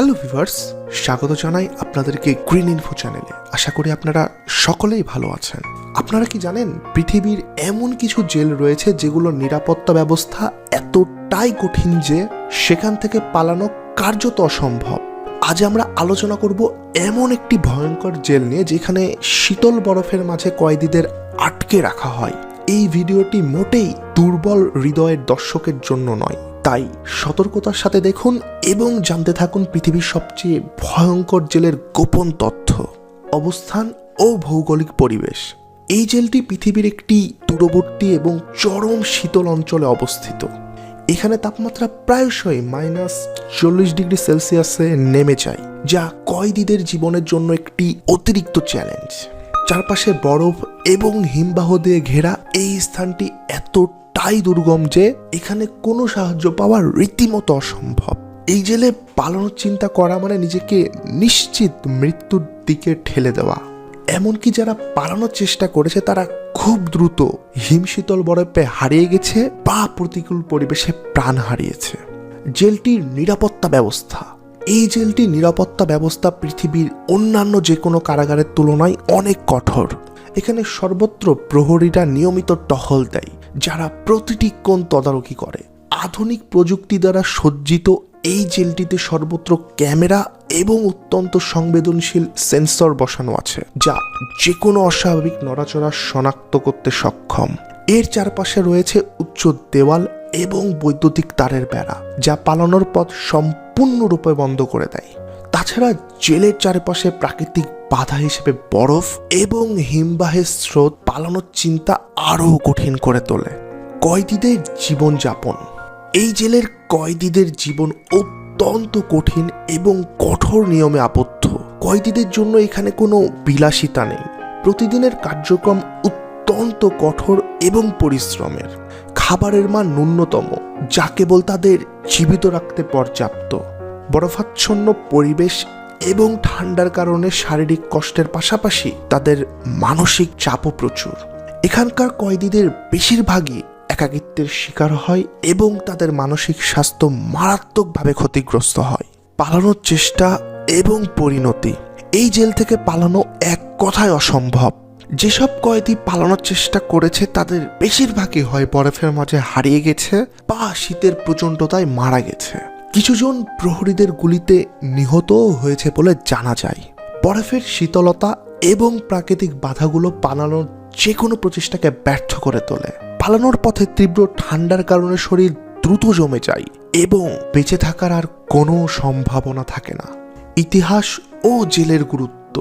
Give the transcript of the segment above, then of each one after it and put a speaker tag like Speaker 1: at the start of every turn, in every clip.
Speaker 1: Hello viewers, স্বাগত জানাই আপনাদেরকে গ্রিন ইনফো চ্যানেলে। আশা করি আপনারা সকলেই ভালো আছেন। আপনারা কি জানেন পৃথিবীর এমন কিছু জেল রয়েছে যেগুলোর নিরাপত্তা ব্যবস্থা এতটাই কঠিন যে সেখান থেকে পালানো কার্যত অসম্ভব। আজ আমরা আলোচনা করব এমন একটি ভয়ঙ্কর জেল নিয়ে যেখানে শীতল বরফের মাঝে কয়েদিদের আটকে রাখা হয়। এই ভিডিওটি মোটেই দুর্বল হৃদয়ের দর্শকের জন্য নয়, তাই সতর্কতার সাথে দেখুন এবং জানতে থাকুন পৃথিবীর সবচেয়ে ভয়ঙ্কর জেলের গোপন তথ্য, অবস্থান ও ভৌগোলিক পরিবেশ। এই জেলটি পৃথিবীর একটি দূরবর্তী এবং চরম শীতল অঞ্চলে অবস্থিত। এখানে তাপমাত্রা প্রায়শই -40°C নেমে যায়, যা কয়েদিদের জীবনের জন্য একটি অতিরিক্ত চ্যালেঞ্জ। চারপাশে বরফ এবং হিমবাহ দিয়ে ঘেরা এই স্থানটি এতটাই দুর্গম যে এখানে কোনো সাহায্য পাওয়া রীতিমতো অসম্ভব। এই জেলে পালানোর চিন্তা করা মানে নিজেকে নিশ্চিত মৃত্যুর দিকে ঠেলে দেওয়া। এমনকি যারা পালানোর চেষ্টা করেছে তারা খুব দ্রুত হিমশীতল বরফে হারিয়ে গেছে বা প্রতিকূল পরিবেশে প্রাণ হারিয়েছে। জেলটির নিরাপত্তা ব্যবস্থা। এই জেলটির নিরাপত্তা ব্যবস্থা পৃথিবীর অন্যান্য যে কোনো কারাগারের তুলনায় অনেক কঠোর। এখানে সর্বত্র প্রহরীরা নিয়মিত টহল দেয়, যারা প্রতিটি কোণ তদারকি করে। আধুনিক প্রযুক্তি দ্বারা সজ্জিত এই জেলটিতে সর্বত্র ক্যামেরা এবং অত্যন্ত সংবেদনশীল সেন্সর বসানো আছে, যা যে কোনো অস্বাভাবিক নড়াচড়া শনাক্ত করতে সক্ষম। এর চারপাশে রয়েছে উচ্চ দেওয়াল এবং বৈদ্যুতিক তারের বেড়া, যা পালানোর পথ সম্পূর্ণরূপে বন্ধ করে দেয়। তাছাড়া জেলের চারপাশে প্রাকৃতিক বাধা হিসেবে বরফ এবং হিমবাহের স্রোত পালানোর চিন্তা আরও কঠিন করে তোলে। কয়েদিদের জীবনযাপন। এই জেলের কয়েদিদের জীবন অত্যন্ত কঠিন এবং কঠোর নিয়মে আবদ্ধ। কয়েদিদের জন্য এখানে কোনো বিলাসিতা নেই। প্রতিদিনের কার্যক্রম অত্যন্ত কঠোর এবং পরিশ্রমের। খাবারের মান ন্যূনতম, যা কেবল তাদের জীবিত রাখতে পর্যাপ্ত। বরফাচ্ছন্ন পরিবেশ এবং ঠান্ডার কারণে শারীরিক কষ্টের পাশাপাশি তাদের মানসিক চাপও প্রচুর। এখানকার কয়েদিদের বেশিরভাগই একাকিত্বের শিকার হয় এবং তাদের মানসিক স্বাস্থ্য মারাত্মকভাবে ক্ষতিগ্রস্ত হয়। পালানোর চেষ্টা এবং পরিণতি। এই জেল থেকে পালানো এক কথায় অসম্ভব। যেসব কয়েদি পালানোর চেষ্টা করেছে তাদের বেশিরভাগই হয় বরফের মাঝে হারিয়ে গেছে বা শীতের প্রচণ্ডতায় মারা গেছে। কিছুজন প্রহরীদের গুলিতে নিহতও হয়েছে বলে জানা যায়। বরফের শীতলতা এবং প্রাকৃতিক বাধাগুলো পালানোর যে কোনো প্রচেষ্টাকে ব্যর্থ করে তোলে। পালানোর পথে তীব্র ঠান্ডার কারণে শরীর দ্রুত জমে যায় এবং বেঁচে থাকার আর কোনো সম্ভাবনা থাকে না। ইতিহাস ও জেলের গুরুত্ব।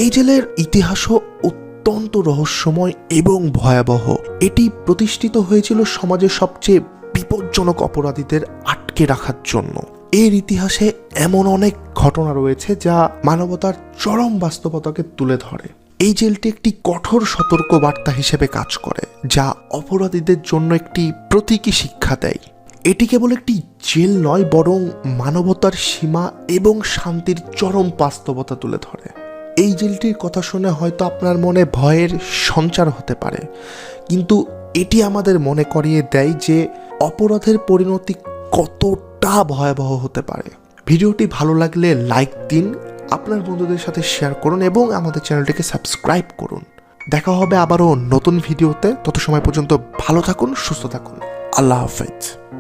Speaker 1: এই জেলের ইতিহাসও অত্যন্ত রহস্যময় এবং ভয়াবহ। এটি প্রতিষ্ঠিত হয়েছিল সমাজের সবচেয়ে বিপজ্জনক অপরাধীদের আটকে রাখার জন্য। এর ইতিহাসে এমন অনেক ঘটনা রয়েছে যা মানবতার চরম বাস্তবতাকে তুলে ধরে। এই জেলটি একটি কঠোর সতর্ক বার্তা হিসেবে কাজ করে, যা অপরাধীদের জন্য একটি প্রতীকী শিক্ষা দেয়। এটি কেবল একটি জেল নয়, বরং মানবতার সীমা এবং শান্তির চরম বাস্তবতা তুলে ধরে। এই জেলটির কথা শুনে হয়তো আপনার মনে ভয়ের সঞ্চার হতে পারে, কিন্তু এটি আমাদের মনে করিয়ে দেয় যে অপরাধের পরিণতি কতটা ভয়াবহ হতে পারে। ভিডিওটি ভালো লাগলে লাইক দিন, আপনার বন্ধুদের সাথে শেয়ার করুন এবং আমাদের চ্যানেলটিকে সাবস্ক্রাইব করুন। দেখা হবে আবারও নতুন ভিডিওতে। তত সময় পর্যন্ত ভালো থাকুন, সুস্থ থাকুন। আল্লাহ হাফেজ।